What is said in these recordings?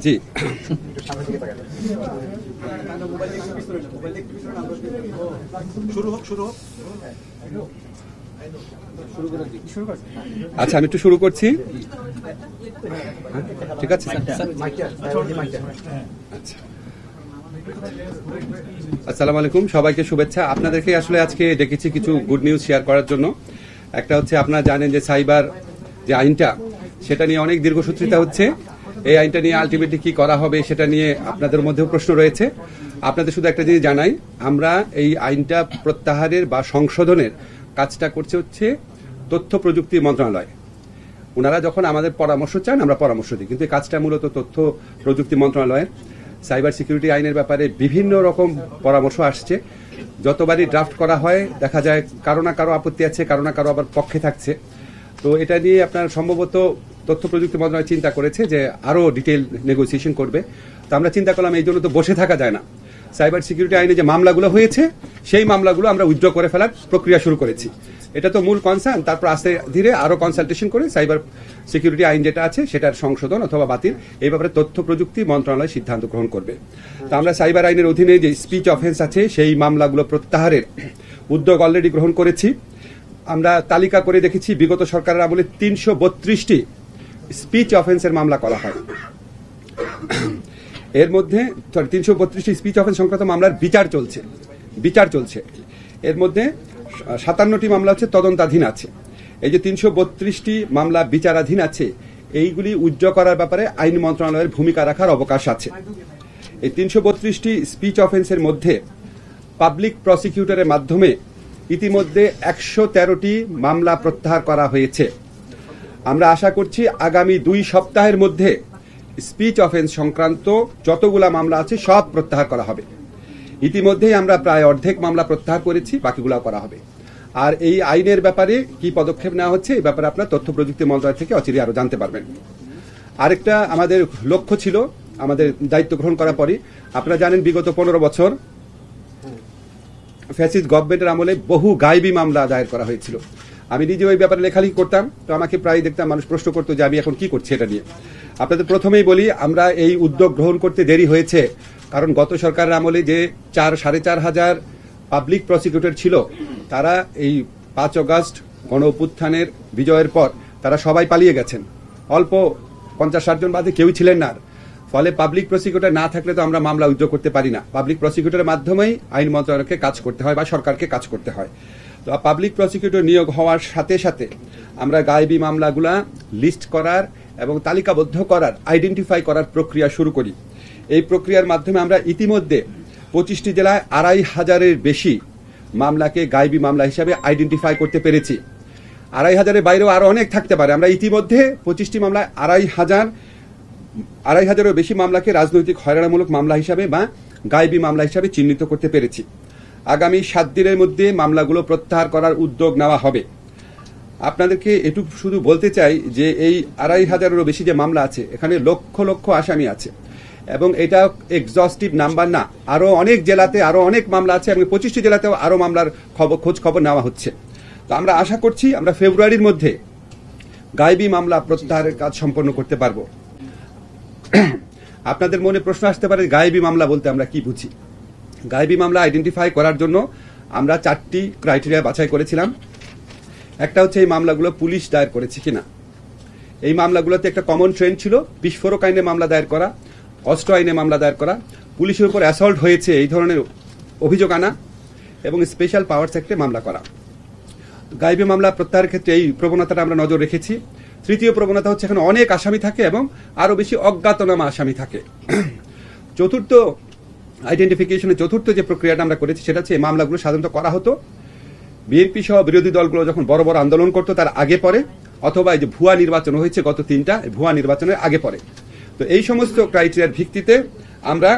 জি, আচ্ছা আমি একটু শুরু করছি। ঠিক আছে, আচ্ছা আসসালামু আলাইকুম, সবাইকে শুভেচ্ছা। আপনাদেরকে আসলে আজকে ডেকেছি কিছু গুড নিউজ শেয়ার করার জন্য। একটা হচ্ছে আপনারা জানেন যে সাইবার যে আইনটা, সেটা নিয়ে অনেক দীর্ঘসূত্রিতা হচ্ছে। এই আইনটা নিয়ে আলটিমেটলি কি করা হবে সেটা নিয়ে আপনাদের মধ্যেও প্রশ্ন রয়েছে। আপনাদের শুধু একটা জিনিস জানাই, আমরা এই আইনটা প্রত্যাহারের বা সংশোধনের কাজটা করছে হচ্ছে তথ্য প্রযুক্তি মন্ত্রণালয়। ওনারা যখন আমাদের পরামর্শ চান আমরা পরামর্শ দিই, কিন্তু এই কাজটা মূলত তথ্য প্রযুক্তি মন্ত্রণালয়ের। সাইবার সিকিউরিটি আইনের ব্যাপারে বিভিন্ন রকম পরামর্শ আসছে। যতবারই ড্রাফট করা হয় দেখা যায় কারো না কারো আপত্তি আছে, কারো না কারো আবার পক্ষে থাকছে। তো এটা নিয়ে আপনার সম্ভবত তথ্য প্রযুক্তি মন্ত্রণালয় চিন্তা করেছে যে আরও ডিটেল নেগোসিয়েশন করবে। তো আমরা চিন্তা করলাম এই জন্য তো বসে থাকা যায় না। সাইবার সিকিউরিটি আইনে যে মামলাগুলো হয়েছে সেই মামলাগুলো আমরা উইথড্র করে ফেলার প্রক্রিয়া শুরু করেছি। এটা তো মূল কনসার্ন। তারপর আস্তে ধীরে আরও কনসালটেশন করে সাইবার সিকিউরিটি আইন যেটা আছে সেটার সংশোধন অথবা বাতিল এই ব্যাপারে তথ্য প্রযুক্তি মন্ত্রণালয় সিদ্ধান্ত গ্রহণ করবে। তো আমরা সাইবার আইনের অধীনে যে স্পিচ অফেন্স আছে সেই মামলাগুলো প্রত্যাহারের উদ্যোগ অলরেডি গ্রহণ করেছি। আমরা তালিকা করে দেখেছি বিগত সরকারের আমলে 332টি স্পিচ অফেন্সের মামলা করা হয়। এর মধ্যে 332টি স্পিচ অফেন্স সংক্রান্ত মামলার বিচার চলছে। এর মধ্যে 57টি মামলা হচ্ছে তদন্তাধীন আছে। এই যে 332টি মামলা বিচারাধীন আছে, এইগুলি উইথড্র করার ব্যাপারে আইন মন্ত্রণালয়ের ভূমিকা রাখার অবকাশ আছে। এই 332টি স্পিচ অফেন্সের মধ্যে পাবলিক প্রসিকিউটরের মাধ্যমে ইতিমধ্যে 113টি মামলা প্রত্যাহার করা হয়েছে। আমরা আশা করছি আগামী 2 সপ্তাহের মধ্যে স্পিচ অফেন্স সংক্রান্ত যতগুলা মামলা আছে সব প্রত্যাহার করা হবে। ইতিমধ্যেই আমরা প্রায় অর্ধেক মামলা প্রত্যাহার করেছি, বাকিগুলো করা হবে। আর এই আইনের ব্যাপারে কি পদক্ষেপ নেওয়া হচ্ছে এই ব্যাপারে আপনার তথ্য প্রযুক্তি মন্ত্রণালয় থেকে অচিরে আরো জানতে পারবেন। আরেকটা আমাদের লক্ষ্য ছিল আমাদের দায়িত্ব গ্রহণ করার পরই, আপনারা জানেন বিগত 15 বছর ফ্যাসিস্ট গভর্নমেন্টের আমলে বহু গায়েবী মামলা দায়ের করা হয়েছিল। আমি নিজে ওই ব্যাপারে লেখালেখি করতাম, তো আমাকে প্রায় দেখতাম মানুষ প্রশ্ন করতো যে আমি এখন কি করছি এটা নিয়ে। আপনাদের প্রথমেই বলি, আমরা এই উদ্যোগ গ্রহণ করতে দেরি হয়েছে কারণ গত সরকারের আমলে যে 4-4.5 হাজার পাবলিক প্রসিকিউটর ছিল তারা এই 5 আগস্ট গণ অভ্যুত্থানের বিজয়ের পর তারা সবাই পালিয়ে গেছেন। অল্প 50-60 জন বাদে কেউই ছিলেন না। ফলে পাবলিক প্রসিকিউটর না থাকলে তো আমরা মামলা উইথড্র করতে পারি না। পাবলিক প্রসিকিউটরের মাধ্যমেই আইন মন্ত্রণালয়কে কাজ করতে হয় বা সরকারকে কাজ করতে হয়। তো পাবলিক প্রসিকিউটর নিয়োগ হওয়ার সাথে সাথে আমরা গায়েবী মামলাগুলা লিস্ট করার এবং তালিকাবদ্ধ করার, আইডেন্টিফাই করার প্রক্রিয়া শুরু করি। এই প্রক্রিয়ার মাধ্যমে আমরা ইতিমধ্যে 25টি জেলায় 2500-এর বেশি মামলাকে গায়েবী মামলা হিসাবে আইডেন্টিফাই করতে পেরেছি। 2500-এর বাইরেও আরো অনেক থাকতে পারে। আমরা ইতিমধ্যে 25টি মামলায় 2500-এরও বেশি মামলাকে রাজনৈতিক হয়রানিমূলক মামলা হিসাবে বা গায়েবী মামলা হিসাবে চিহ্নিত করতে পেরেছি। আগামী 7 দিনের মধ্যে মামলাগুলো প্রত্যাহার করার উদ্যোগ নেওয়া হবে। আপনাদেরকে এটুকু শুধু বলতে চাই যে এই 2500-এরও বেশি যে মামলা আছে এখানে লক্ষ লক্ষ আসামি আছে এবং এটা এক্সস্টিভ নাম্বার না। আরো অনেক জেলাতে আরো অনেক মামলা আছে এবং 25টি জেলাতেও আরো মামলার খোঁজ খবর নেওয়া হচ্ছে। তো আমরা আশা করছি আমরা ফেব্রুয়ারির মধ্যে গায়েবী মামলা প্রত্যাহারের কাজ সম্পন্ন করতে পারবো। আপনাদের মনে প্রশ্ন আসতে পারে গায়েবী মামলা বলতে আমরা কি বুঝি। গায়েবী মামলা আইডেন্টিফাই করার জন্য আমরা 4টি ক্রাইটেরিয়া বাছাই করেছিলাম। একটা হচ্ছে এই মামলাগুলো পুলিশ দায়ের করেছে কিনা। এই মামলাগুলোতে একটা কমন ট্রেন্ড ছিল বিস্ফোরক আইনে মামলা দায়ের করা, অস্ত্র আইনে মামলা দায়ের করা, পুলিশের উপর অ্যাসল্ট হয়েছে এই ধরনের অভিযোগ আনা এবং স্পেশাল পাওয়ারস অ্যাক্টে মামলা করা। গায়েবী মামলা প্রত্যাহারের ক্ষেত্রে এই প্রবণতাটা আমরা নজর রেখেছি। তৃতীয় প্রবণতা হচ্ছে এখানে অনেক আসামি থাকে এবং আরো বেশি অজ্ঞাতনামা আসামি থাকে। চতুর্থ আইডেন্টিফিকেশনের চতুর্থ যে প্রক্রিয়াটা আমরা করেছি সেটা হচ্ছে এই মামলাগুলো সাধারণত করা হতো বিএনপি সহ বিরোধী দলগুলো যখন বড় বড় আন্দোলন করতো তার আগে পরে, অথবা এই যে ভুয়া নির্বাচন হয়েছে গত 3টা ভুয়া নির্বাচনের আগে পরে। তো এই সমস্ত ক্রাইটেরিয়ার ভিত্তিতে আমরা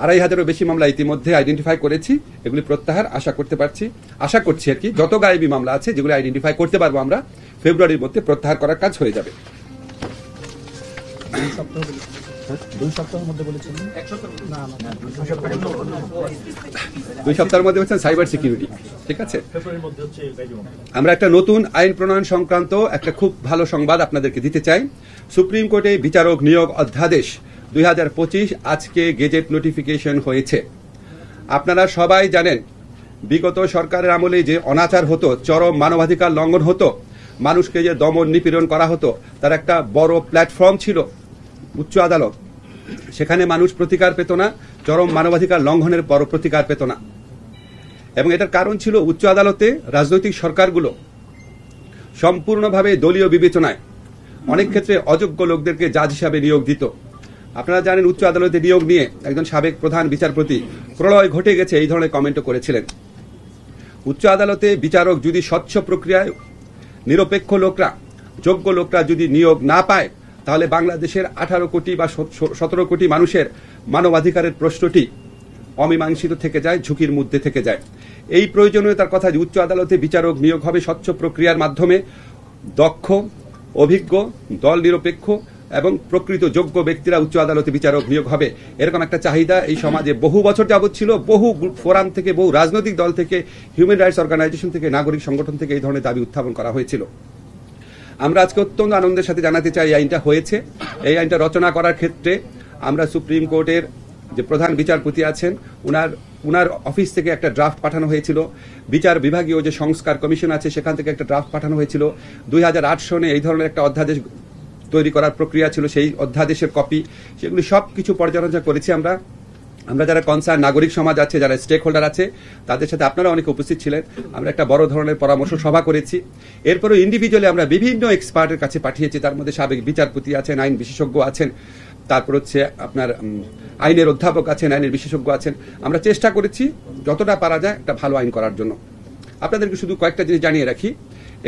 2500-এরও বেশি মামলা ইতিমধ্যে আইডেন্টিফাই করেছি। এগুলি প্রত্যাহার আশা করছি আর কি। যত গায়েবী মামলা আছে যেগুলো আইডেন্টিফাই করতে পারবো আমরা ফেব্রুয়ারির মধ্যে প্রত্যাহার করার কাজ হয়ে যাবে। 2 সপ্তাহের মধ্যে বলেছেন, 2 সপ্তাহের মধ্যে হচ্ছে সাইবার সিকিউরিটি। ঠিক আছে, আমরা একটা নতুন আইন প্রণয়ন সংক্রান্ত একটা খুব ভালো সংবাদ আপনাদেরকে দিতে চাই। সুপ্রিম কোর্টে বিচারক নিয়োগ অধ্যাদেশ 2025 আজকে গেজেট নোটিফিকেশন হয়েছে। আপনারা সবাই জানেন বিগত সরকারের আমলে যে অনাচার হতো, চরম মানবাধিকার লঙ্ঘন হতো, মানুষকে যে দমন নিপীড়ন করা হতো, তার একটা বড় প্ল্যাটফর্ম ছিল উচ্চ আদালত। সেখানে মানুষ প্রতিকার পেত না, চরম মানবাধিকার লঙ্ঘনের বড় প্রতিকার পেত না। এবং এটার কারণ ছিল উচ্চ আদালতে রাজনৈতিক সরকারগুলো সম্পূর্ণভাবে দলীয় বিবেচনায় অনেক ক্ষেত্রে অযোগ্য লোকদেরকে জাজ হিসাবে নিয়োগ দিত। আপনারা জানেন উচ্চ আদালতে নিয়োগ নিয়ে একজন সাবেক প্রধান বিচারপতি প্রলয় ঘটে গেছে এই ধরনের কমেন্টও করেছিলেন। উচ্চ আদালতে বিচারক যদি স্বচ্ছ প্রক্রিয়ায় নিরপেক্ষ লোকরা, যোগ্য লোকরা যদি নিয়োগ না পায়, তাহলে বাংলাদেশের 18 কোটি বা 17 কোটি মানুষের মানবাধিকারের প্রশ্নটি অমীমাংসিত থেকে যায়, ঝুঁকির মধ্যে থেকে যায়। এই প্রয়োজনীয়তার কথা যে উচ্চ আদালতে বিচারক নিয়োগ হবে স্বচ্ছ প্রক্রিয়ার মাধ্যমে, দক্ষ, অভিজ্ঞ, দল নিরপেক্ষ এবং প্রকৃত যোগ্য ব্যক্তিরা উচ্চ আদালতে বিচারক নিয়োগ হবে, এরকম একটা চাহিদা এই সমাজে বহু বছর যাবৎ ছিল। বহু ফোরাম থেকে, বহু রাজনৈতিক দল থেকে, হিউম্যান রাইটস অর্গানাইজেশন থেকে, নাগরিক সংগঠন থেকে এই ধরনের দাবি উত্থাপন করা হয়েছিল। আমরা আজকে অত্যন্ত আনন্দের সাথে জানাতে চাই এই আইনটা হয়েছে। এই আইনটা রচনা করার ক্ষেত্রে আমরা সুপ্রিম কোর্টের যে প্রধান বিচারপতি আছেন উনার অফিস থেকে একটা ড্রাফট পাঠানো হয়েছিল, বিচার বিভাগীয় যে সংস্কার কমিশন আছে সেখান থেকে একটা ড্রাফট পাঠানো হয়েছিল। 2008 সনে এই ধরনের একটা অধ্যাদেশ তৈরি করার প্রক্রিয়া ছিল, সেই অধ্যাদেশের কপি, সেগুলি সব কিছু পর্যালোচনা করেছি আমরা যারা কনসার্ন নাগরিক সমাজ আছে, যারা স্টেক হোল্ডার আছে, তাদের সাথে আপনারা অনেকে উপস্থিত ছিলেন। আমরা একটা বড় ধরনের পরামর্শ সভা করেছি। এরপরও ইন্ডিভিজুয়ালি আমরা বিভিন্ন এক্সপার্টের কাছে পাঠিয়েছি, তার মধ্যে সাবেক বিচারপতি আছেন, আইন বিশেষজ্ঞ আছেন, তারপর হচ্ছে আপনার আইনের অধ্যাপক আছেন, আইনের বিশেষজ্ঞ আছেন। আমরা চেষ্টা করেছি যতটা পারা যায় একটা ভালো আইন করার জন্য। আপনাদেরকে শুধু কয়েকটা জিনিস জানিয়ে রাখি,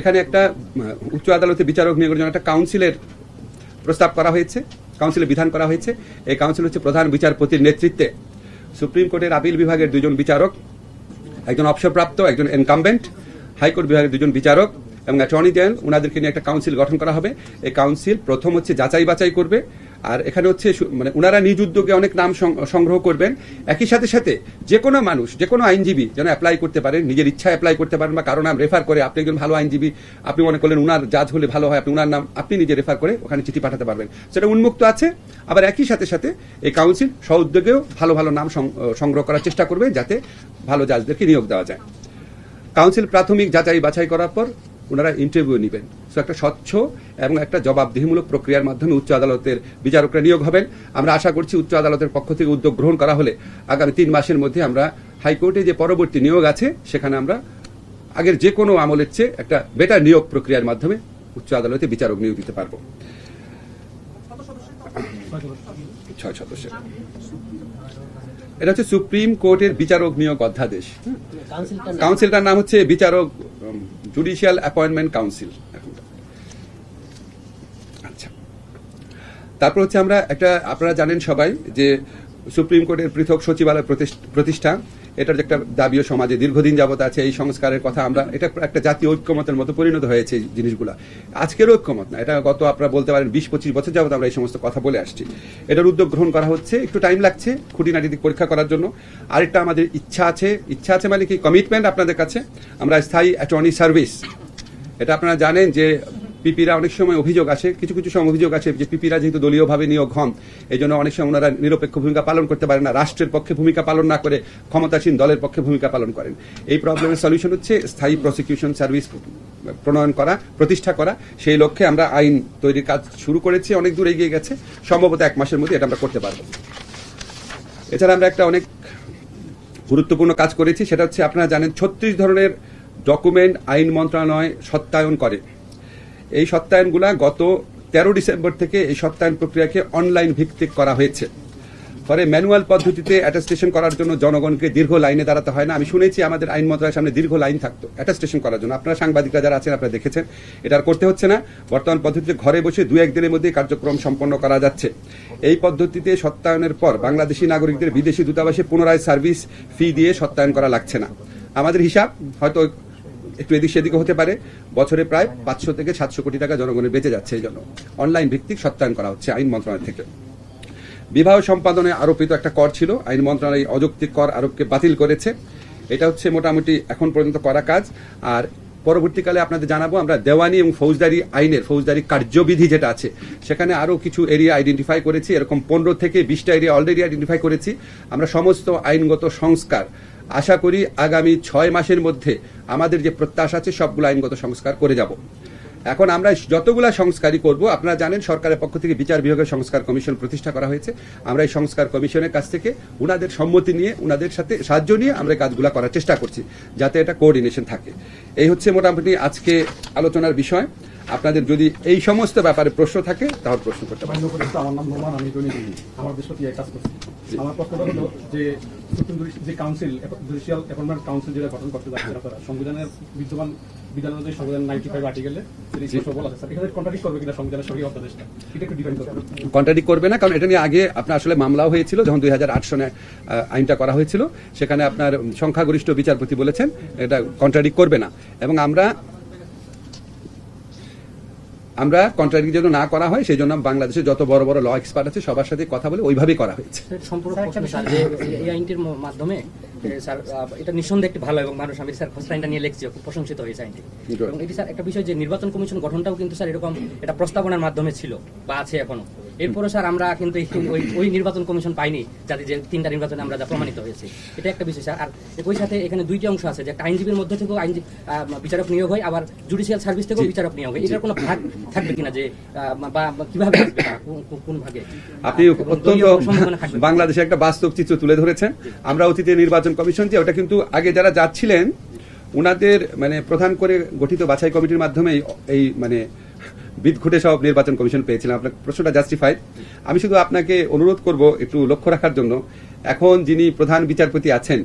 এখানে একটা উচ্চ আদালতে বিচারক নিয়োগের জন্য একটা কাউন্সিলের প্রস্তাব করা হয়েছে, কাউন্সিলের বিধান করা হয়েছে। এই কাউন্সিল হচ্ছে প্রধান বিচারপতির নেতৃত্বে সুপ্রিম কোর্টের আপিল বিভাগের 2জন বিচারক, একজন অবসরপ্রাপ্ত, একজন ইনকামবেন্ট, হাইকোর্ট বিভাগের 2জন বিচারক এবং অ্যাটর্নি জেনারেল, ওনাদেরকে নিয়ে একটা কাউন্সিল গঠন করা হবে। এই কাউন্সিল প্রথম হচ্ছে যাচাই বাছাই করবে, আর এখানে হচ্ছে মানে ওনারা নিজ উদ্যোগে অনেক নাম সংগ্রহ করবেন। একই সাথে সাথে যে কোনো মানুষ, যে কোনো আইনজীবী যেন অ্যাপ্লাই করতে পারেন, নিজের ইচ্ছা অ্যাপ্লাই করতে পারেন, বা কারো নাম রেফার করে, আপনি একজন ভালো আইনজীবী, আপনি মনে করলেন উনার জাজ হলে ভালো হয়, আপনি উনার নাম আপনি নিজে রেফার করে ওখানে চিঠি পাঠাতে পারবেন, সেটা উন্মুক্ত আছে। আবার একই সাথে সাথে এই কাউন্সিল স্বউদ্যোগেও ভালো ভালো নাম সংগ্রহ করার চেষ্টা করবে যাতে ভালো জাজদেরকে নিয়োগ দেওয়া যায়। কাউন্সিল প্রাথমিক যাচাই বাছাই করার পর ওনারা ইন্টারভিউ নেবেন। সো একটা স্বচ্ছ এবং একটা জবাবদিহিমূলক প্রক্রিয়ার মাধ্যমে উচ্চ আদালতের বিচারকরা নিয়োগ হবেন। আমরা আশা করছি উচ্চ আদালতের পক্ষ থেকে উদ্যোগ গ্রহণ করা হলে আগামী 3 মাসের মধ্যে আমরা হাইকোর্টে যে পরবর্তী নিয়োগ আছে সেখানে আমরা আগের যে কোনো আমলের চেয়ে একটা বেটার নিয়োগ প্রক্রিয়ার মাধ্যমে উচ্চ আদালতে বিচারক নিয়োগ দিতে পারবো। 6 সদস্যের এটা হচ্ছে সুপ্রিম কোর্টের বিচারক নিয়োগ অধ্যাদেশ। কাউন্সিলটার নাম হচ্ছে বিচারক জুডিশিয়াল অ্যাপয়েন্টমেন্ট কাউন্সিল। আচ্ছা, তারপর হচ্ছে আমরা একটা, আপনারা জানেন সবাই যে সুপ্রিম কোর্টের পৃথক সচিবালয় প্রতিষ্ঠা, এটার যে একটা দাবিও সমাজে দীর্ঘদিন যাবত আছে। এই সংস্কারের কথা আমরা, এটা একটা জাতীয় ঐক্যমতের মতো পরিণত হয়েছে এই জিনিসগুলো। আজকের ঐক্যমত না, এটা গত আপনারা বলতে পারেন 20-25 বছর যাবত আমরা এই সমস্ত কথা বলে আসছি। এটার উদ্যোগ গ্রহণ করা হচ্ছে, একটু টাইম লাগছে খুঁটিনাটি পরীক্ষা করার জন্য। আরেকটা আমাদের ইচ্ছা আছে মানে কি কমিটমেন্ট আপনাদের কাছে, আমরা স্থায়ী অ্যাটর্নি সার্ভিস, এটা আপনারা জানেন যে পিপিরা অনেক সময় অভিযোগ আসে, কিছু সময় অভিযোগ আসে যে পিপিরা যেহেতু দলীয়ভাবে নিয়োগ হন, এই জন্য অনেক সময় ওনারা নিরপেক্ষ ভূমিকা পালন করতে পারেন না, রাষ্ট্রের পক্ষে ভূমিকা পালন না করে ক্ষমতাসীন দলের পক্ষে ভূমিকা পালন করেন। এই প্রবলেমের সলিউশন হচ্ছে স্থায়ী প্রসিকিউশন সার্ভিস প্রণয়ন করা, প্রতিষ্ঠা করা। সেই লক্ষ্যে আমরা আইন তৈরির কাজ শুরু করেছি, অনেক দূর এগিয়ে গেছে, সম্ভবত 1 মাসের মধ্যে এটা আমরা করতে পারবো। এছাড়া আমরা একটা অনেক গুরুত্বপূর্ণ কাজ করেছি, সেটা হচ্ছে আপনারা জানেন 36 ধরনের ডকুমেন্ট আইন মন্ত্রণালয় সত্যায়ন করে। এই সত্যায়নগুলা গত 13 ডিসেম্বর থেকে এই সত্যায়ন প্রক্রিয়াকে অনলাইন ভিত্তিক করা হয়েছে। পরে ম্যানুয়াল পদ্ধতিতে অ্যাটাস্টেশন করার জন্য জনগণকে দীর্ঘ লাইনে দাঁড়াতে হয় না। আমি শুনেছি আমাদের আইন মন্ত্রণালয়ের সামনে দীর্ঘ লাইন থাকতো অ্যাটাস্টেশন করার জন্য। আপনারা সাংবাদিকরা যারা আছেন আপনারা দেখেছেন, এটা আর করতে হচ্ছে না। বর্তমান পদ্ধতিতে ঘরে বসে 2-1 দিনের মধ্যে কার্যক্রম সম্পন্ন করা যাচ্ছে। এই পদ্ধতিতে সত্যায়নের পর বাংলাদেশি নাগরিকদের বিদেশি দূতাবাসে পুনরায় সার্ভিস ফি দিয়ে সত্যায়ন করা লাগছে না। আমাদের হিসাব হয়তো একটু এদিক সেদিকে হতে পারে, বছরে প্রায় 500 থেকে 700 কোটি টাকা জনগণের বেঁচে যাচ্ছে। এই জন্য অনলাইন ভিত্তিক সত্যায়ন করা হচ্ছে আইন মন্ত্রণালয় থেকে। বিবাহ সম্পাদনে আরোপিত একটা কর ছিল, আইন মন্ত্রণালয় অযৌক্তিক কর আরোপকে বাতিল করেছে। এটা হচ্ছে মোটামুটি এখন পর্যন্ত করা কাজ। আর পরবর্তীকালে আপনাদের জানাবো আমরা দেওয়ানি এবং ফৌজদারি আইনের ফৌজদারি কার্যবিধি যেটা আছে সেখানে আরো কিছু এরিয়া আইডেন্টিফাই করেছি, এরকম 15 থেকে 20টা এরিয়া অলরেডি আইডেন্টিফাই করেছি। আমরা সমস্ত আইনগত সংস্কার আশা করি আগামী 6 মাসের মধ্যে আমাদের যে প্রত্যাশা আছে সবগুলো আইনগত সংস্কার করে যাব। এখন আমরা যতগুলা সংস্কারই করব, আপনারা জানেন সরকারের পক্ষ থেকে বিচার বিভাগের সংস্কার কমিশন প্রতিষ্ঠা করা হয়েছে। আমরা এই সংস্কার কমিশনের কাছ থেকে উনাদের সম্মতি নিয়ে, উনাদের সাথে সাহায্য নিয়ে আমরা কাজগুলো করার চেষ্টা করছি যাতে এটা কোঅর্ডিনেশন থাকে। এই হচ্ছে মোটামুটি আজকে আলোচনার বিষয়। আপনাদের যদি এই সমস্ত ব্যাপারে প্রশ্ন থাকে তাহলে প্রশ্ন করতে পারেন। আমার নাম নোমান, আমি আমার দেশ কাজ করছি। আমার প্রশ্নটা হলো যে সুপ্রিম যে কাউন্সিল, জুডিশিয়াল অ্যাপয়েন্টমেন্ট কাউন্সিল যেটা গঠন করতে যাচ্ছে আপনারা, সংবিধানের বিদ্যমান বিধান অনুযায়ী সংবিধান 95 আর্টিকেলে বলা আছে, এখানে কন্ট্রাডিক্ট করবে কিনা সংবিধানের সঙ্গে অধ্যাদেশটা, এটা একটু ডিফাইন করতে হবে। কন্ট্রাডিক্ট করবে না, কারণ এটা নিয়ে আগে আপনার আসলে মামলাও হয়েছিল যখন 2008 সনে আইনটা করা হয়েছিল, সেখানে আপনার সংখ্যাগরিষ্ঠ বিচারপতি বলেছেন এটা কন্ট্রাডিক্ট করবে না। এবং আমরা কন্ট্রাডিক্ট যেন না করা হয় সেই জন্য বাংলাদেশে যত বড় বড় ল এক্সপার্ট আছে সবার সাথে কথা বলে ওইভাবেই করা হয়েছে। এই আইনটির মাধ্যমে স্যার এটা নিঃসন্দেহে একটি ভালো এবং মানুষ, আমি স্যার খসড়া আইনটা নিয়ে লিখছি, খুব প্রশংসিত হয়েছে আইনটি। এবং এটি স্যার একটা বিষয় যে নির্বাচন কমিশন গঠনটাও কিন্তু স্যার এরকম এটা প্রস্তাবনার মাধ্যমে ছিল বা আছে এখনো। এরপরে স্যার আমরা কিন্তু ওই নির্বাচন কমিশন পাইনি, যাতে যে 3টা নির্বাচনে আমরা যা প্রমাণিত হয়েছে, এটা একটা বিষয় স্যার। আর একই সাথে এখানে 2টি অংশ আছে, যে একটা আইনজীবীর মধ্যে থেকেও বিচারক নিয়োগ হয়, আবার জুডিশিয়াল সার্ভিস থেকেও বিচারক নিয়োগ হয়। এটার কোনো ভাগ থাকবে কিনা, যে বা কিভাবে আসবে, কোন ভাগে? আপনি অত্যন্ত বাংলাদেশে একটা বাস্তব চিত্র তুলে ধরেছেন। আমরা অতীতে নির্বাচন কমিশন যে ওটা কিন্তু আগে যারা যাচ্ছিলেন উনাদের মানে প্রধান করে গঠিত বাছাই কমিটির মাধ্যমে এই মানে বিদঘুটে সব নির্বাচন কমিশন পেয়েছিলাম। আপনার প্রশ্নটা জাস্টিফাইড। আমি শুধু আপনাকে অনুরোধ করব একটু লক্ষ্য রাখার জন্য, এখন যিনি প্রধান বিচারপতি আছেন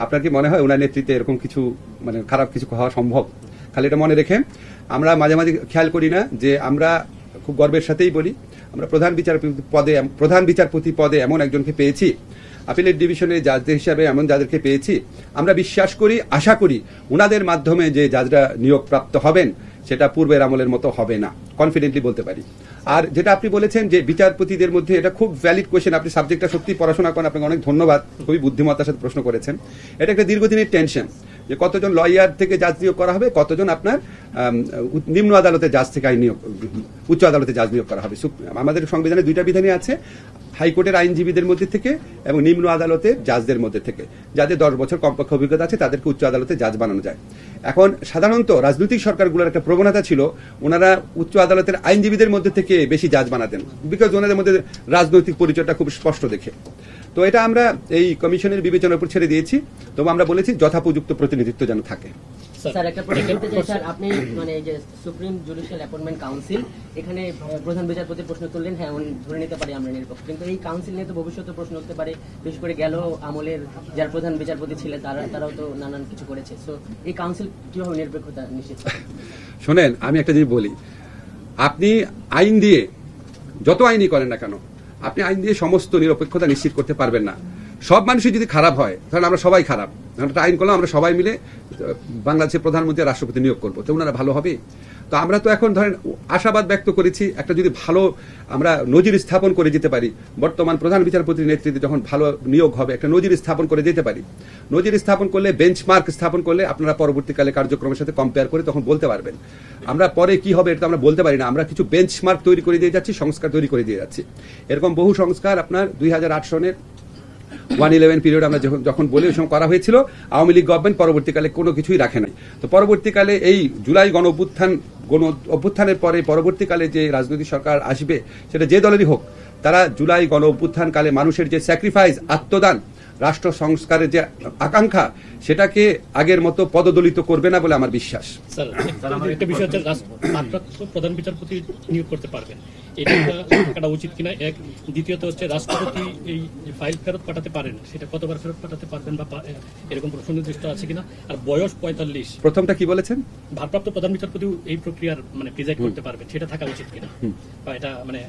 আপনার কি মনে হয় ওনার নেতৃত্বে এরকম কিছু মানে খারাপ কিছু হওয়া সম্ভব? খালি এটা মনে রেখেন, আমরা মাঝে মাঝে খেয়াল করি না যে আমরা খুব গর্বের সাথেই বলি আমরা প্রধান বিচারপতি পদে এমন একজনকে পেয়েছি, আপিলেট ডিভিশনের জাজদের হিসাবে এমন যাদেরকে পেয়েছি, আমরা বিশ্বাস করি, আশা করি উনাদের মাধ্যমে যে জাজরা নিয়োগপ্রাপ্ত হবেন সেটা পূর্বের আমলের মতো হবে না, কনফিডেন্টলি বলতে পারি। আর যেটা আপনি বলেছেন যে বিচারপতিদের মধ্যে, এটা খুব ভ্যালিড কোয়েশ্চেন। আপনি সাবজেক্টটা সত্যি পড়াশোনা করেন, আপনাকে অনেক ধন্যবাদ, খুবই বুদ্ধিমত্তার সাথে প্রশ্ন করেছেন। এটা একটা দীর্ঘদিনের টেনশন যে কতজন লয়ার থেকে জাজ নিয়োগ করা হবে, কতজন আপনার নিম্ন আদালতের জাজ থেকে উচ্চ আদালতে জাজ নিয়োগ করা হবে। আমাদের সংবিধানে 2টা বিধানই আছে, হাইকোর্টের আইনজীবীদের মধ্যে থেকে এবং নিম্ন আদালতের জাজদের মধ্যে থেকে। যাদের 10 বছর কমপক্ষে অভিজ্ঞতা আছে তাদেরকে উচ্চ আদালতে জাজ বানানো যায়। এখন সাধারণত রাজনৈতিক সরকারগুলোর একটা প্রবণতা ছিল ওনারা উচ্চ আদালতের আইনজীবীদের মধ্যে থেকে বেশি জাজ বানাতেন, বিকজ ওনাদের মধ্যে রাজনৈতিক পরিচয়টা খুব স্পষ্ট দেখে। তো এটা আমরা এই কমিশনের বিবেচনার উপর ছেড়ে দিয়েছি, তবে আমরা বলেছি যথাপযুক্ত প্রতিনিধিত্ব যেন থাকে। স্যার একটা প্রশ্ন করতে চাই স্যার, আপনি মানে যে সুপ্রিম জুডিশিয়াল অ্যাপয়েন্টমেন্ট কাউন্সিল, এখানে প্রধান বিচারপতির প্রশ্ন তুললেন, হ্যাঁ ধরে নিতে পারি আমরা নিরপেক্ষ, কিন্তু এই কাউন্সিল নিয়ে তো ভবিষ্যতে প্রশ্ন উঠতে পারে, বিশেষ করে গেল আমলের যারা প্রধান বিচারপতি ছিলেন তারাও তো নানান কিছু করেছে। সো এই কাউন্সিল কিভাবে নিরপেক্ষতা নিশ্চিত করে? শোনেন, আমি একটা জিনিস বলি, আপনি আইন দিয়ে যত আইনই করেন না কেন, আপনি আইন দিয়ে সমস্ত নিরপেক্ষতা নিশ্চিত করতে পারবেন না। সব মানুষই যদি খারাপ হয় তাহলে আমরা সবাই খারাপ। একটা আইন করলাম, আমরা সবাই মিলে বাংলাদেশের প্রধানমন্ত্রী রাষ্ট্রপতি নিয়োগ করবো, তো ওনারা ভালো হবে? তো আমরা তো এখন ধরেন আশাবাদ ব্যক্ত করেছি একটা যদি ভালো আমরা নজির স্থাপন করে যেতে পারি, বর্তমান প্রধান বিচারপতির নেতৃত্বে যখন ভালো নিয়োগ হবে একটা নজির স্থাপন করে যেতে পারি। নজির স্থাপন করলে, বেঞ্চমার্ক স্থাপন করলে আপনারা পরবর্তীকালে কার্যক্রমের সাথে কম্পেয়ার করে তখন বলতে পারবেন। আমরা পরে কি হবে এটা আমরা বলতে পারি না, আমরা কিছু বেঞ্চমার্ক তৈরি করে দিয়ে যাচ্ছি, সংস্কার তৈরি করে দিয়ে যাচ্ছি। এরকম বহু সংস্কার আপনার 2008 সনের 111 পিরিয়ড আমরা যখন বলে ওই সময় করা হয়েছিল, আওয়ামী লীগ গভর্নমেন্ট পরবর্তীকালে কোনো কিছুই রাখে নাই। তো পরবর্তীকালে এই জুলাই গণ অভ্যুত্থানের পরে পরবর্তীকালে যে রাজনৈতিক সরকার আসবে সেটা যে দলেরই হোক, তারা জুলাই গণ অভ্যুত্থানকালে মানুষের যে স্যাক্রিফাইস, আত্মদান, রাষ্ট্র সংস্কারের যে আকাঙ্ক্ষা, সেটাকে আগের মতো পদদলিত করবে না বলে আমার বিশ্বাস। স্যার একটা বিষয় হচ্ছে প্রধান বিচারপতি নিয়োগ করতে পারবেন, এটা উচিত কিনা এক। দ্বিতীয়ত হচ্ছে রাষ্ট্রপতি এই ফাইল ফেরত পাঠাতে পারেন, সেটা কতবার ফেরত পাঠাতে পারবেন বা এরকম সুনির্দিষ্ট আছে কিনা? আর বয়স 45, প্রথমটা কি বলেছেন? ভারপ্রাপ্ত প্রধান বিচারপতি এই প্রক্রিয়ার মানে প্রিজাইড করতে পারবেন, সেটা থাকা উচিত কিনা? বা এটা মানে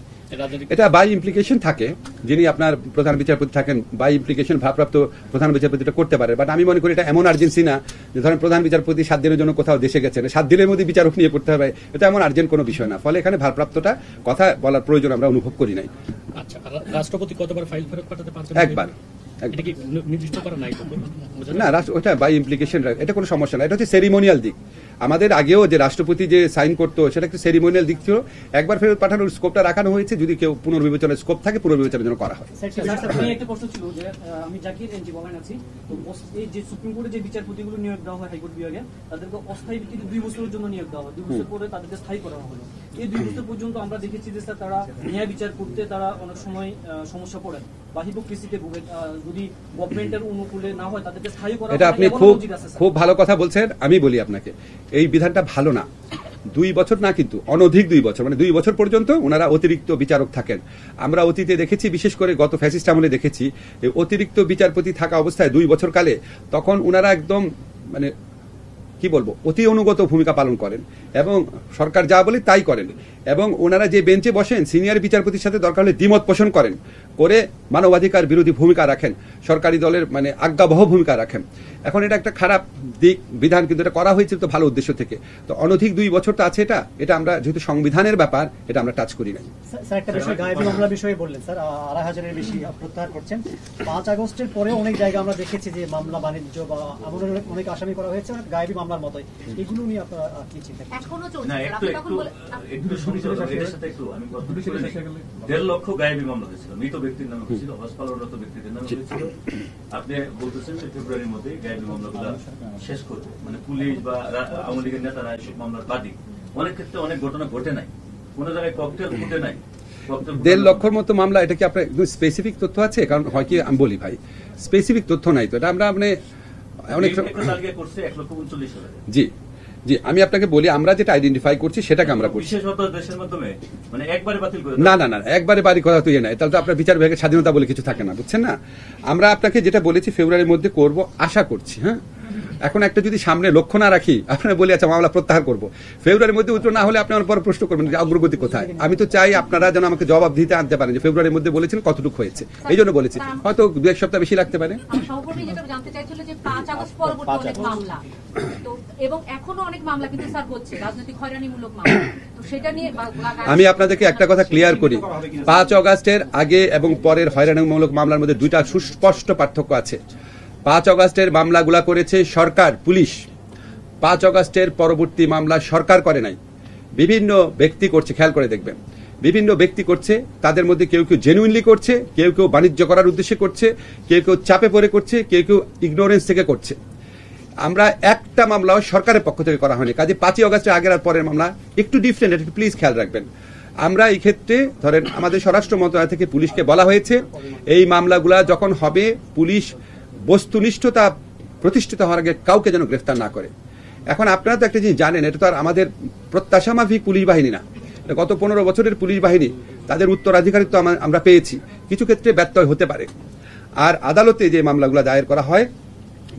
রাজনৈতিক এটা বাই ইমপ্লিকেশন থাকে, যিনি আপনার প্রধান বিচারপতি থাকেন বাই ইমপ্লিকেশন ভারপ্রাপ্ত প্রধান বিচারপতিটা করতে পারে। বাট আমি মনে করি এটা এমন আর্জেন্সি না যে ধরেন প্রধান বিচারপতি 7 দিনের জন্য কোথাও দেশে গেছেন, 7 দিনের মধ্যে বিচারক নিয়ে করতে হবে, এটা এমন আর্জেন্ট কোনো বিষয় না। ফলে এখানে ভারপ্রাপ্তটা কথা বলার প্রয়োজন আমরা অনুভব করি নাই। আচ্ছা, রাষ্ট্রপতি কতবার ফাইল ফেরত পাঠাতে পারবেন? একবার। এটা কি নির্দিষ্ট করা নাই? না, ওটা বাই ইমপ্লিকেশন, এটা কোনো সমস্যা না। এটা হচ্ছে সেরিমোনিয়াল দিক। আমাদের আগেও যে রাষ্ট্রপতি যে সাইন করতো সেটা একটু সেরিমোনিয়াল দিক ছিল। একবার ফেরত পাঠানোর স্কোপটা রাখানো হয়েছে, যদি কেউ পুনর্বিবেচনার স্কোপ থাকে পুনর্বিবেচনার জন্য করা হয়। একটা প্রশ্ন ছিল যে আমি জাকির এনজি বলেন আছি, তো এই যে সুপ্রিম কোর্টে যে বিচারপতিগুলো নিয়োগ দেওয়া হয় হাইকোর্ট বিভাগে, তাদেরকে অস্থায়ী ভিত্তিতে 2 বছরের জন্য নিয়োগ দেওয়া হয়। 2 বছর পরে তাদেরকে স্থায়ী করা হলো। এই 2 বছর পর্যন্ত আমরা দেখেছি যে স্যার তারা ন্যায় বিচার করতে তারা অনেক সময় সমস্যা পড়েন বা হিপোক্রেসিতে ভোগে। যদি গভর্নমেন্টের অনুকূলে না হয় তাদেরকে স্থায়ী করা। এটা আপনি খুব ভালো কথা বলছেন। আমি বলি আপনাকে, এই বিধানটা ভালো না। 2 বছর না, কিন্তু অনধিক 2 বছর, মানে 2 বছর পর্যন্ত ওনারা অতিরিক্ত বিচারক থাকেন। আমরা অতীতে দেখেছি, বিশেষ করে গত ফ্যাসিস্ট আমলে দেখেছি, এই অতিরিক্ত বিচারপতি থাকা অবস্থায় 2 বছর কালে তখন ওনারা একদম মানে কি বলবো, অতি অনুগত ভূমিকা পালন করেন এবং সরকার যা বলে তাই করেন। এবং ওনারা যে বেঞ্চে বসেন, সিনিয়র বিচারপতির সাথে দরকার হলে দ্বিমত পোষণ করেন, করে মানবাধিকার বিরোধী ভূমিকা রাখেন, সরকারি দলের মানে আজ্ঞাবহ ভূমিকা রাখেন। এখন এটা একটা খারাপ দিক বিধান, কিন্তু এটা করা হয়েছিল তো ভালো উদ্দেশ্য থেকে। তো অনধিক 2 বছর তো আছে, এটা আমরা যেহেতু সংবিধানের ব্যাপার, এটা আমরা টাচ করি নাই। স্যার একটা বিষয় গায়েবী মামলা বিষয়ে বললেন, স্যার 2,500-এর বেশি প্রত্যাহার করছেন। 5 আগস্টের পরে অনেক জায়গায় আমরা দেখেছি যে মামলা বাণিজ্য বা এমন অনেক আসামি করা হয়েছে গায়েবী মামলার মতোই। এগুলো নিয়ে আপনারা কি চিন্তা করছেন? এখনো চলছে না, একটু এর সাথে একটু আমি 1.5 লক্ষ গায়েবী মামলা হয়েছিল, মৃত ব্যক্তির নামে হয়েছিল, হসপিটালরত ব্যক্তিদের নামে হয়েছিল। আপনি বলতেছেন যে ফেব্রুয়ারির মধ্যে গায়েবী মামলাগুলো শেষ করবে, মানে পুলিশ বা আওয়ামী লীগের নেতারা এসব মামলার বাদী। অনেক ক্ষেত্রে অনেক ঘটনা ঘটে নাই, কোন জায়গায় ককটেল ফুটে নাই। 1.5 লক্ষর মতো মামলা, এটা কি আপনার স্পেসিফিক তথ্য আছে? কারণ হয় কি আমি বলি ভাই, স্পেসিফিক তথ্য নাই তো, এটা আমরা মানে অনেক করছে 1,39,000। জি জি, আমি আপনাকে বলি, আমরা যেটা আইডেন্টিফাই করছি সেটাকে আমরা করছি। বিশেষত দেশের মাধ্যমে মানে একবারে বাতিল করে না, একবারে বাড়ি কথা তো নাই, তাহলে তো আপনার বিচার বিভাগের স্বাধীনতা বলে কিছু থাকে না, বুঝছেন না? আমরা আপনাকে যেটা বলেছি ফেব্রুয়ারির মধ্যে করব আশা করছি। হ্যাঁ, এখন একটা যদি সামনে লক্ষ্য না রাখি, আপনারা বলি আচ্ছা মামলা প্রত্যাহার করব, ফেব্রুয়ারির মধ্যে উত্তর না হলে আপনি আমার পর প্রশ্ন করবেন যে অগ্রগতি কোথায়। আমি তো চাই আপনারা যেন আমাকে জবাব দিতে আনতে পারেন যে ফেব্রুয়ারির মধ্যে বলেছেন কতটুকু হয়েছে, এই জন্য বলেছি। হয়তো 2-1 সপ্তাহ বেশি লাগতে পারে। সহকর্মী যেটা জানতে চাইছিল যে 5 আগস্ট পরবর্তী অনেক মামলা তো এবং এখনো অনেক মামলা কিন্তু স্যার হচ্ছে রাজনৈতিক হয়রানিমূলক মামলা, তো সেটা নিয়ে আমি আপনাদেরকে একটা কথা ক্লিয়ার করি, 5 আগস্টের আগে এবং পরের হয়রানিমূলক মামলার মধ্যে 2টা সুস্পষ্ট পার্থক্য আছে। 5 আগস্টের মামলাগুলা করেছে সরকার, পুলিশ। 5 আগস্টের পরবর্তী মামলা সরকার করে নাই, বিভিন্ন ব্যক্তি করছে। খেয়াল করে দেখবেন, বিভিন্ন ব্যক্তি করছে। তাদের মধ্যে কেউ কেউ জেনুইনলি করছে, কেউ কেউ বাণিজ্য করার উদ্দেশ্যে করছে, কেউ কেউ চাপে পড়ে করছে, কেউ কেউ ইগনোরেন্স থেকে করছে। আমরা একটা মামলাও সরকারের পক্ষ থেকে করা হয়নি। কাজে 5 আগস্টের আগের আর পরের মামলা একটু ডিফারেন্ট, একটু প্লিজ খেয়াল রাখবেন। আমরা এই ক্ষেত্রে ধরেন আমাদের স্বরাষ্ট্র মন্ত্রণালয় থেকে পুলিশকে বলা হয়েছে এই মামলাগুলা যখন হবে পুলিশ বস্তুনিষ্ঠতা প্রতিষ্ঠিত হওয়ার আগে কাউকে যেন গ্রেফতার না করে। এখন আপনারা তো একটা জিনিস জানেন, এটা তো আর আমাদের প্রত্যাশা মাফিক পুলিশ বাহিনী না, গত 15 বছরের পুলিশ বাহিনী, তাদের উত্তরাধিকারিত্ব আমরা পেয়েছি। কিছু ক্ষেত্রে ব্যত্যয় হতে পারে। আর আদালতে যে মামলাগুলো দায়ের করা হয়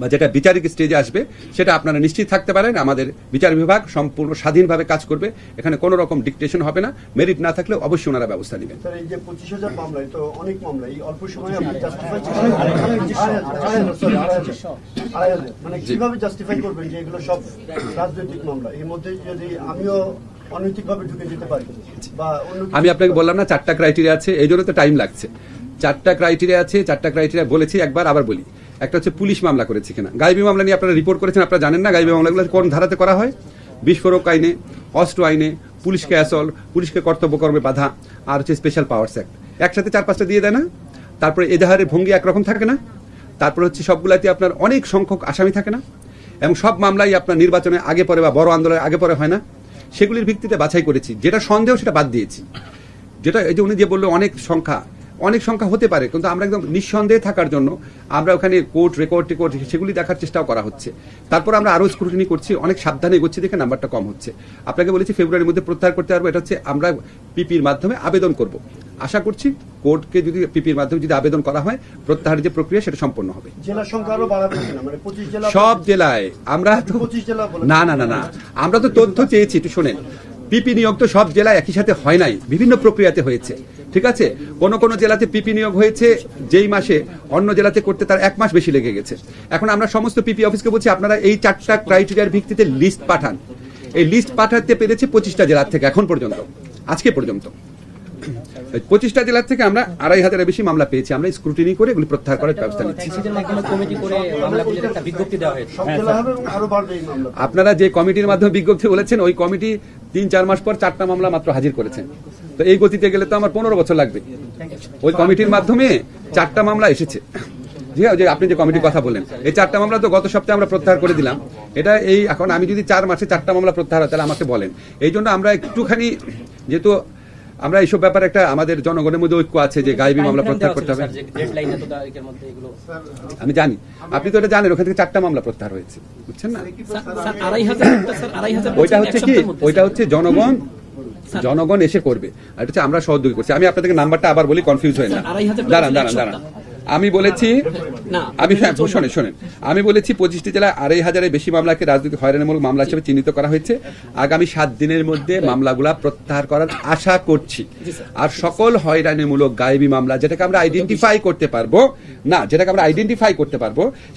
বা যেটা বিচারিক স্টেজে আসবে, সেটা আপনারা নিশ্চিত থাকতে পারেন আমাদের বিচার বিভাগ সম্পূর্ণ স্বাধীনভাবে কাজ করবে। এখানে কোনো রকম ডিকটেশন হবে না, মেরিট না থাকলে অবশ্যই ওনারা ব্যবস্থা নেবেন। এই যে 25,000 মামলা, তো অনেক মামলা, এই অল্প সময়ে আপনি জাস্টিফাই মানে কিভাবে জাস্টিফাই করবেন যে এগুলো সব রাজনৈতিক মামলা? এর মধ্যে যদি আমিও অনৈতিকভাবে ঢুকে যেতে পারি বা আমি আপনাকে বললাম না 4টা ক্রাইটেরিয়া আছে, এই জন্য তো টাইম লাগছে। 4টা ক্রাইটেরিয়া আছে, 4টা ক্রাইটেরিয়া বলেছি একবার, আবার বলি। একটা হচ্ছে পুলিশ মামলা করেছে কিনা। গায়েবী মামলা নিয়ে আপনারা রিপোর্ট করেছেন, আপনারা জানেন না গায়েবী মামলাগুলো কোন ধারাতে করা হয়? বিস্ফোরক আইনে, অস্ত্র আইনে, পুলিশকে অ্যাসল্ট, পুলিশকে কর্তব্য কর্মে বাধা, আর হচ্ছে স্পেশাল পাওয়ার্স অ্যাক্ট। একসাথে 4-5টা দিয়ে দেয় না? তারপরে এজাহারের ভঙ্গি একরকম থাকে না? তারপর হচ্ছে সবগুলাতে আপনার অনেক সংখ্যক আসামি থাকে না? এবং সব মামলাই আপনার নির্বাচনে আগে পরে বা বড় আন্দোলনের আগে পরে হয় না? সেগুলির ভিত্তিতে বাছাই করেছি। যেটা সন্দেহ সেটা বাদ দিয়েছি। যেটা এই যে উনি যে বললো অনেক সংখ্যা হতে পারে, কিন্তু আমরা একদম নিঃসন্দেহে থাকার জন্য আমরা ওখানে কোর্ট রেকর্ড সেগুলি দেখার চেষ্টাও করা হচ্ছে। তারপর আমরা আরও স্ক্রুটিনি করছি, অনেক সাবধানে এগোচ্ছি, দেখে নাম্বারটা কম হচ্ছে। আপনাকে বলেছি ফেব্রুয়ারির মধ্যে প্রত্যাহার করতে পারবো। এটা হচ্ছে আমরা পিপির মাধ্যমে আবেদন করব। আশা করছি কোর্টকে যদি পিপির মাধ্যমে যদি আবেদন করা হয়, প্রত্যাহারের যে প্রক্রিয়া সেটা সম্পন্ন হবে। জেলার সংখ্যা আরো বাড়াবে কিনা? মানে 25 জেলা, সব জেলায় আমরা তো 25 জেলা না, আমরা তো তথ্য চেয়েছি, একটু শোনেন। পিপি নিয়োগ তো সব জেলায় একই সাথে হয় নাই, বিভিন্ন প্রক্রিয়াতে হয়েছে। ঠিক আছে, কোন জেলাতে পিপি নিয়োগ হয়েছে যেই মাসে, অন্য জেলাতে করতে তার 1 মাস বেশি লেগে গেছে। এখন আমরা সমস্ত পিপি অফিসকে বলছি আপনারা এই 4টা ক্রাইটেরিয়ার ভিত্তিতে লিস্ট পাঠান। এই লিস্ট পাঠাতে পেরেছে 25টা জেলার থেকে এখন পর্যন্ত, আজকে পর্যন্ত। 25টা জেলার থেকে আমরা 2500-এর বেশি মামলা পেয়েছি, আমরা স্ক্রুটিনি করে এগুলি প্রত্যাহার করার ব্যবস্থা নিচ্ছি। থিসিসের মাধ্যমে কমিটি করে মামলাগুলোর একটা বিজ্ঞপ্তি দেওয়া হয়েছে। সব জেলা হবে এবং আরো বাড়বে এই মামলা। আপনারা যে কমিটির মাধ্যমে বিজ্ঞপ্তি বলেছেন, ওই কমিটি 3-4 মাস পর 4টা মামলা মাত্র হাজির করেছেন। তো এই গতিতে গেলে তো আমার 15 বছর লাগবে। ওই কমিটির মাধ্যমে 4টা মামলা এসেছে। জি, যে আপনি যে কমিটির কথা বলেন, এই 4টা মামলা তো গত সপ্তাহে আমরা প্রত্যাহার করে দিলাম। এটা এই এখন আমি যদি 4 মাসে 4টা মামলা প্রত্যাহার হয় তাহলে আমাকে বলেন। এই জন্য আমরা একটুখানি, যেহেতু আমরা এইসব ব্যাপারে একটা আমাদের জনগণের মধ্যে ঐক্য আছে যে গায়েবী মামলা প্রত্যাহার করতে হবে। আমি জানি, আপনি তো এটা জানেন, ওখান থেকে 4টা মামলা প্রত্যাহার হয়েছে, বুঝছেন না? ওইটা হচ্ছে কি, ওইটা হচ্ছে জনগণ এসে করবে, আর এটা হচ্ছে আমরা সহযোগী করছি। আমি আপনাদেরকে নাম্বারটা আবার বলি, কনফিউজ হয় না। দাঁড়ান। আমি বলেছি, শোনেন, আমি বলেছি 25টি জেলায় 2500-এর বেশি মামলাকে রাজনৈতিক হয়রানিমূলক মামলা হিসেবে চিহ্নিত করা হয়েছে। আগামী 7 দিনের মধ্যে মামলাগুলা প্রত্যাহার করার আশা করছি। আর সকল হয়রানিমূলক গায়েবী মামলা যেটাকে আমরা আইডেন্টিফাই করতে পারবো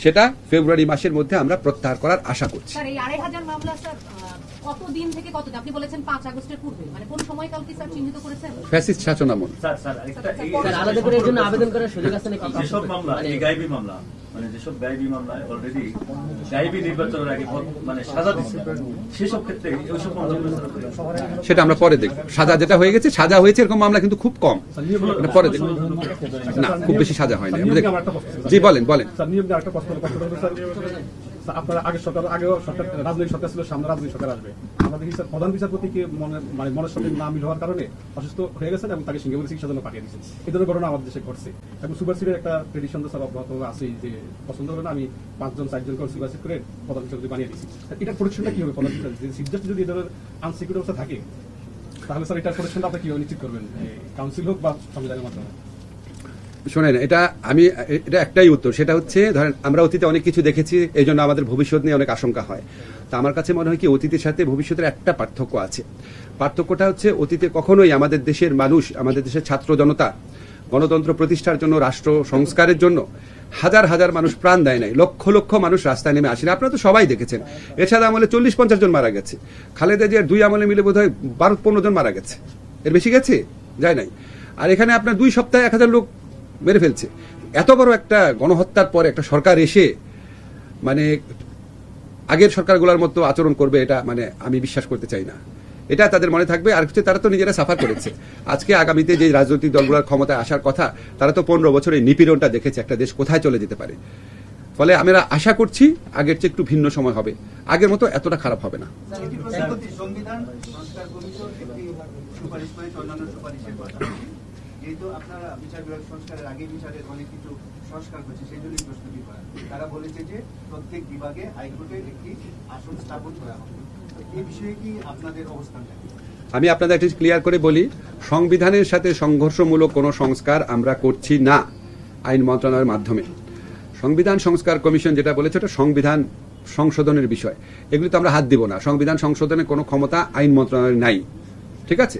সেটা ফেব্রুয়ারি মাসের মধ্যে আমরা প্রত্যাহার করার আশা করছি। স্যার, এই 2500 মামলা স্যার কতদিন থেকে কতদিন? আপনি বলেছেন 5 আগস্টের পূর্বে, মানে কোন সময়কাল কি স্যার চিহ্নিত করেছেন? ফ্যাসিস্ট শাসনামল। স্যার আরেকটা স্যার, আলাদা করে এর জন্য আবেদন করার সুযোগ আছে নাকি? যেসব মামলা এই গায়েবী মামলা, মানে যেসব গায়েবী মামলায় অলরেডি গায়েবী নির্বাচনের আগে মানে সাজা দিচ্ছে, সেসব ক্ষেত্রে ওইসব মামলা সেটা আমরা পরে দেখব। সাজা যেটা হয়ে গেছে, সাজা হয়েছে এরকম মামলা কিন্তু খুব কম, পরে দেখব। না, খুব বেশি সাজা হয় না। জি বলেন। স্যার, নিয়ম নিয়ে একটা প্রশ্ন আপনারা আগেও সরকার রাজনৈতিক সরকার ছিল, সামনে রাজনৈতিক সরকার আসবে। আমরা দেখি স্যার, প্রধান বিচারপতিকে মনের সাথে না মিল হওয়ার কারণে অসুস্থ হয়ে গেছেন এবং তাকে সিঙ্গাপুরে চিকিৎসার জন্য পাঠিয়ে দিয়েছেন। এই ধরনের ঘটনা আমাদের দেশে ঘটছে। এবং সুপারসিডের একটা ট্রেডিশন তো স্যার অব্যাহত আছেই, যে পছন্দ হলো না আমি 5-4 করে সুপারসিড করে প্রধান বিচারপতি বানিয়ে দিচ্ছি। এটার প্রোটেকশনটা কি হবে? প্রধান বিচারপতি যদি এই ধরনের আনসিকিউর অবস্থা থাকে, তাহলে স্যার এটার প্রোটেকশনটা আপনি কিভাবে নিশ্চিত করবেন, কাউন্সিল হোক বা সংবিধানের মাধ্যমে? শোনেন, এটা একটাই উত্তর, সেটা হচ্ছে ধরেন আমরা অতীতে অনেক কিছু দেখেছি, এই জন্য আমাদের ভবিষ্যৎ নিয়ে অনেক আশঙ্কা হয়। তা আমার কাছে মনে হয় কি, অতীতের সাথে ভবিষ্যতের একটা পার্থক্য আছে। পার্থক্যটা হচ্ছে, অতীতে কখনোই আমাদের দেশের মানুষ, আমাদের দেশের ছাত্র জনতা গণতন্ত্র প্রতিষ্ঠার জন্য, রাষ্ট্র সংস্কারের জন্য হাজার মানুষ প্রাণ দেয় নাই, লক্ষ মানুষ রাস্তায় নেমে আসেনি। আপনারা তো সবাই দেখেছেন, এরশাদ আমলে 40-50 জন মারা গেছে, খালেদা জিয়ার 2 আমলে মিলে বোধ হয় 12-15 জন মারা গেছে, এর বেশি গেছে যায় নাই। আর এখানে আপনার 2 সপ্তাহে 1000 লোক মেরে ফেলছে। এত বড় একটা গণহত্যার পরে একটা সরকার এসে মানে আগের সরকারগুলোর মতো আচরণ করবে, এটা মানে আমি বিশ্বাস করতে চাই না। এটা তাদের মনে থাকবে। আর হচ্ছে, তারা তো নিজেরা সাফার করেছে। আজকে আগামীতে যে রাজনৈতিক দলগুলোর ক্ষমতায় আসার কথা, তারা তো 15 বছর এই নিপীড়নটা দেখেছে, একটা দেশ কোথায় চলে যেতে পারে। ফলে আমরা আশা করছি আগের চেয়ে একটু ভিন্ন সময় হবে, আগের মতো এতটা খারাপ হবে না। সংবিধান সংস্কার কমিশন একটি সুপারিশ করে, অন্যান্য সুপারিশের কথা, যেহেতু আপনারা বিচার বিভাগ সংস্কারের আগে বিচারের অনেক কিছু সংস্কার করছে, সেই জন্যই প্রস্তুতি করা। তারা বলেছে যে প্রত্যেক বিভাগে হাইকোর্টের একটি আসন স্থাপন করা হবে। এই বিষয়ে কি আপনাদের অবস্থানটা? আমি আপনাদের একটা ক্লিয়ার করে বলি, সংবিধানের সাথে সংঘর্ষমূলক কোনো সংস্কার আমরা করছি না আইন মন্ত্রণালয়ের মাধ্যমে। সংবিধান সংস্কার কমিশন যেটা বলেছে, ওটা সংবিধান সংশোধনের বিষয়, এগুলি তো আমরা হাত দিব না। সংবিধান সংশোধনের কোনো ক্ষমতা আইন মন্ত্রণালয়ের নাই, ঠিক আছে?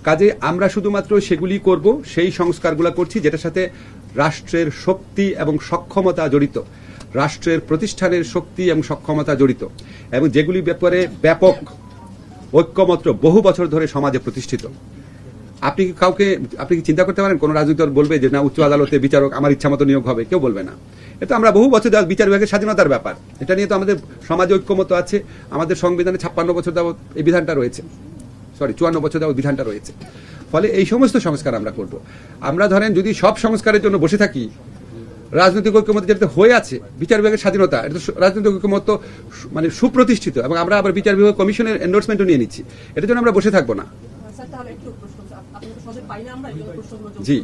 কাজে আমরা শুধুমাত্র সেগুলি করব, সেই সংস্কারগুলো করছি যেটার সাথে রাষ্ট্রের শক্তি এবং সক্ষমতা জড়িত, রাষ্ট্রের প্রতিষ্ঠানের শক্তি এবং সক্ষমতা জড়িত, এবং যেগুলি ব্যাপারে ব্যাপক ঐক্যমত্র বহু বছর ধরে সমাজে প্রতিষ্ঠিত। আপনি কি চিন্তা করতে পারেন কোন রাজনৈতিক দল বলবে যে না, উচ্চ আদালতে বিচারক আমার ইচ্ছা মতো নিয়োগ হবে? কেউ বলবে না। এটা আমরা বহু বছর বিচার বিভাগের স্বাধীনতার ব্যাপার, এটা নিয়ে তো আমাদের সমাজে ঐক্যমত আছে। আমাদের সংবিধানে 56 বছর যাবত এই বিধানটা রয়েছে, 54 বছর যাবত বিধানটা রয়েছে। ফলে এই সমস্ত সংস্কার আমরা করব। আমরা ধরেন যদি সব সংস্কারের জন্য বসে থাকি, রাজনৈতিক ঐক্যমত যেটা হয়ে আছে, বিচার বিভাগের স্বাধীনতা, এটা তো রাজনৈতিক ঐক্যমত মানে সুপ্রতিষ্ঠিত, এবং আমরা আবার বিচার বিভাগ কমিশনের এন্ডোর্সমেন্টও নিয়ে নিচ্ছি, এটার জন্য আমরা বসে থাকবো না। জি,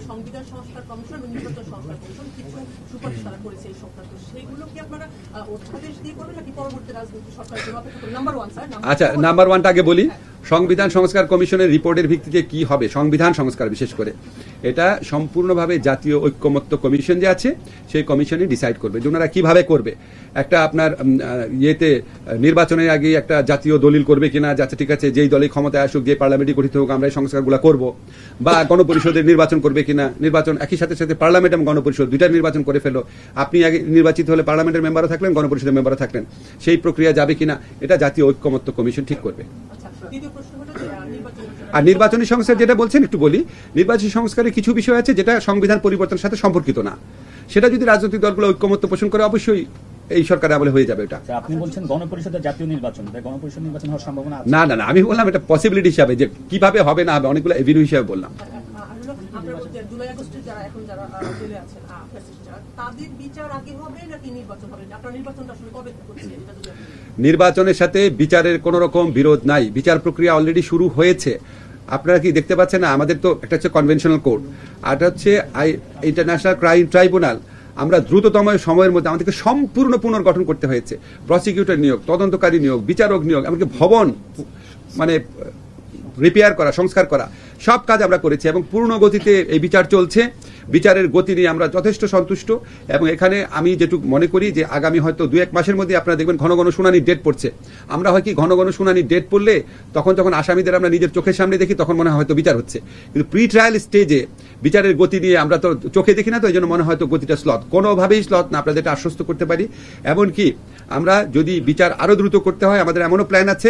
সংবিধান সংস্কার কমিশন এবং নির্বাচন সংস্কার কমিশন কিছু সুপারিশ তারা করেছে এই সপ্তাহে, তো সেগুলো কি আপনারা অধ্যাদেশ দিয়ে করবেন নাকি পরবর্তী রাজনৈতিক সরকার? Number 1 sir. আচ্ছা, নাম্বার 1টা আগে বলি। সংবিধান সংস্কার কমিশনের রিপোর্টের ভিত্তিতে কি হবে সংবিধান সংস্কার, বিশেষ করে এটা সম্পূর্ণভাবে জাতীয় ঐক্যমত্য কমিশন যে আছে, সেই কমিশনই ডিসাইড করবে যে ওনারা কিভাবে করবে। একটা আপনার নির্বাচনের আগে একটা জাতীয় দলিল করবে কিনা, যাচ্ছে ঠিক আছে যেই দলই ক্ষমতায় আসুক, যে পার্লামেন্টই গঠিত হোক, আমরা এই সংস্কারগুলো করব, বা গণপরিষদের নির্বাচন করবে কিনা, নির্বাচন একই সাথে পার্লামেন্ট এবং গণপরিষদ দুইটা নির্বাচন করে ফেলো, আপনি আগে নির্বাচিত হলে পার্লামেন্টের মেম্বারও থাকলেন, গণপরিষদের মেম্বারও থাকলেন, সেই প্রক্রিয়া যাবে কিনা এটা জাতীয় ঐক্যমত্য কমিশন ঠিক করবে। আর নির্বাচনী সংস্কার যেটা বলছেন একটু বলি, নির্বাচনী সংস্কারের কিছু বিষয় আছে যেটা সংবিধান পরিবর্তনের সাথে সম্পর্কিত না, সেটা যদি রাজনৈতিক দলগুলো ঐক্যমত্য পোষণ করে অবশ্যই এই সরকারের আমলে হয়ে যাবে এটা। আপনি বলছেন গণপরিষদের জাতীয় নির্বাচন, গণপরিষদ নির্বাচন হওয়ার সম্ভাবনা আছে? না না না, আমি বললাম এটা পসিবিলিটি হিসাবে, যে কিভাবে হবে না হবে অনেকগুলো এভিনিউ হিসাবে বললাম। জুলাই আগস্টে যারা এখন যারা জেলে আছেন তাদের বিচার আগে হবে নাকি নির্বাচন হবে? আপনার নির্বাচনটা আসলে কবে হচ্ছে? নির্বাচনের সাথে বিচারের কোন রকম বিরোধ নাই, বিচার প্রক্রিয়া অলরেডি শুরু হয়েছে। আপনারা কি দেখতে পাচ্ছেন না, আমাদের তো একটা হচ্ছে কনভেনশনাল কোর্ট, আর একটা হচ্ছে ইন্টারন্যাশনাল ক্রাইম ট্রাইব্যুনাল। আমরা দ্রুততম সময়ের মধ্যে আমাদেরকে সম্পূর্ণ পুনর্গঠন করতে হয়েছে, প্রসিকিউটর নিয়োগ, তদন্তকারী নিয়োগ, বিচারক নিয়োগ, এমনকি ভবন মানে রিপেয়ার করা, সংস্কার করা, সব কাজ আমরা করেছি এবং পূর্ণ গতিতে এই বিচার চলছে। বিচারের গতি নিয়ে আমরা যথেষ্ট সন্তুষ্ট এবং এখানে আমি যেটুকু মনে করি যে আগামী হয়তো 2-1 মাসের মধ্যে আপনারা দেখবেন ঘন ঘন শুনানির ডেট পড়ছে। আমরা হয় কি ঘন ঘন শুনানির ডেট পড়লে তখন যখন আসামিদের আমরা নিজের চোখের সামনে দেখি তখন মনে হয় হয়তো বিচার হচ্ছে, কিন্তু প্রি ট্রায়াল স্টেজে বিচারের গতি নিয়ে আমরা তো চোখে দেখি না, তো এই জন্য মনে হয়তো গতিটা স্লথ, কোনোভাবেই স্লথ না, আপনাদের এটা আশ্বস্ত করতে পারি। এমনকি আমরা যদি বিচার আরো দ্রুত করতে হয় আমাদের এমনও প্ল্যান আছে,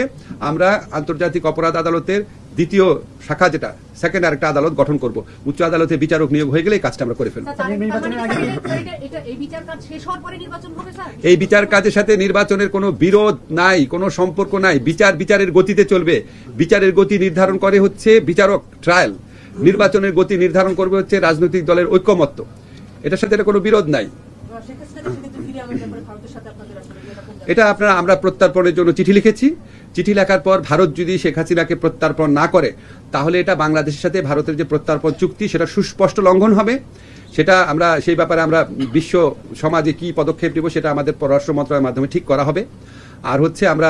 আমরা আন্তর্জাতিক অপরাধ আদালতের দ্বিতীয় শাখা যেটা সেকেন্ড আরেকটা আদালত গঠন করব, উচ্চ আদালতে বিচারক নিয়োগ হয়ে গেলে এই কাজটা আমরা করে ফেলব। এই বিচার কাজের সাথে নির্বাচনের কোনো বিরোধ নাই, কোনো সম্পর্ক নাই। বিচারের গতিতে চলবে, বিচারের গতি নির্ধারণ করে হচ্ছে বিচারক ট্রায়াল, নির্বাচনের গতি নির্ধারণ করবে হচ্ছে রাজনৈতিক দলের ঐক্যমত্য, এটার সাথে কোনো বিরোধ নাই। এটা আমরা প্রত্যর্পণের জন্য চিঠি লিখেছি, চিঠি লেখার পর ভারত যদি শেখ হাসিনাকে প্রত্যর্পণ না করে তাহলে এটা বাংলাদেশের সাথে ভারতের যে প্রত্যর্পণ চুক্তি সেটা সুস্পষ্ট লঙ্ঘন হবে। সেটা আমরা সেই ব্যাপারে আমরা বিশ্ব সমাজে কি পদক্ষেপ নেব সেটা আমাদের পররাষ্ট্র মন্ত্রণালয়ের মাধ্যমে ঠিক করা হবে। আর হচ্ছে আমরা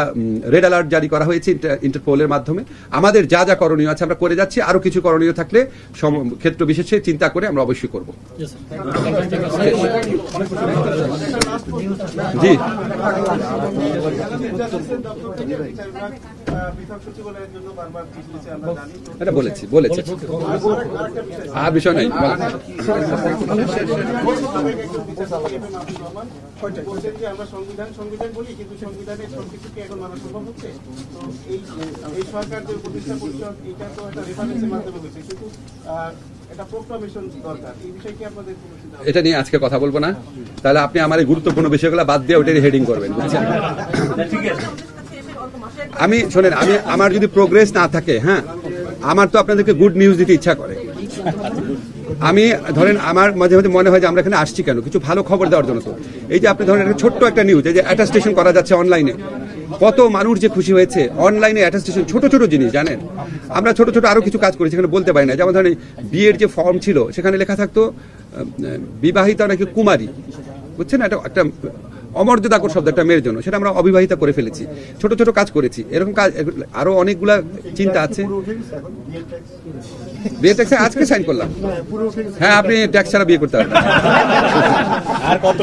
রেড অ্যালার্ট জারি করা হয়েছে ইন্টারপোলের মাধ্যমে। আমাদের যা যা করণীয় আছে আমরা করে যাচ্ছি, আরো কিছু করণীয় থাকলে ক্ষেত্র বিশেষে চিন্তা করে আমরা অবশ্যই করব। জি এটা বলেছি আর বিষয় নাই। সংবিধান বলি কিন্তু সংবিধানের সবকিছুকে এখন মানা সম্ভব হচ্ছে। তো এই সরকার যে প্রতিষ্ঠা পরিষদ এটা তো একটা রেফারেন্সের মাধ্যমে হচ্ছে, কিন্তু এটা প্রোক্লামেশন দরকার। এই বিষয়ে কি আপনাদের এটা নিয়ে আজকে কথা বলবো না, তাহলে আপনি আমার এই গুরুত্বপূর্ণ বিষয়গুলো বাদ দিয়ে ওটাই হেডিং করবেন। আমি শোনেন, আমার যদি প্রোগ্রেস না থাকে, হ্যাঁ আমার তো আপনাদেরকে গুড নিউজ দিতে ইচ্ছা করে। আমি ধরেন আমার মাঝে মাঝে মনে হয় যে আমরা এখানে আসছি কেন, কিছু ভালো খবর দেওয়ার জন্য। তো এই যে আপনি ধরেন একটা ছোট্ট একটা নিউজ, এই যে অ্যাটাস্টেশন করা যাচ্ছে অনলাইনে, কত মানুষ যে খুশি হয়েছে অনলাইনে অ্যাটাস্টেশন, ছোট ছোট জিনিস জানেন। আমরা ছোট ছোট আরো কিছু কাজ করি সেখানে বলতে পারি না, যেমন ধরেন বিয়ের যে ফর্ম ছিল সেখানে লেখা থাকতো বিবাহিতা নাকি কুমারী, বুঝছেন, এটা একটা অমর্যাদাকর শব্দ একটা মেয়ের জন্য, সেটা আমরা অবিবাহিতা করে ফেলেছি। ছোট ছোট কাজ করেছি, এরকম কাজ আরো অনেকগুলা চিন্তা আছে। বিয়ে ট্যাক্স আজকে সাইন করলাম, হ্যাঁ আপনি ট্যাক্স ছাড়া বিয়ে করতে পারবেন। আর কত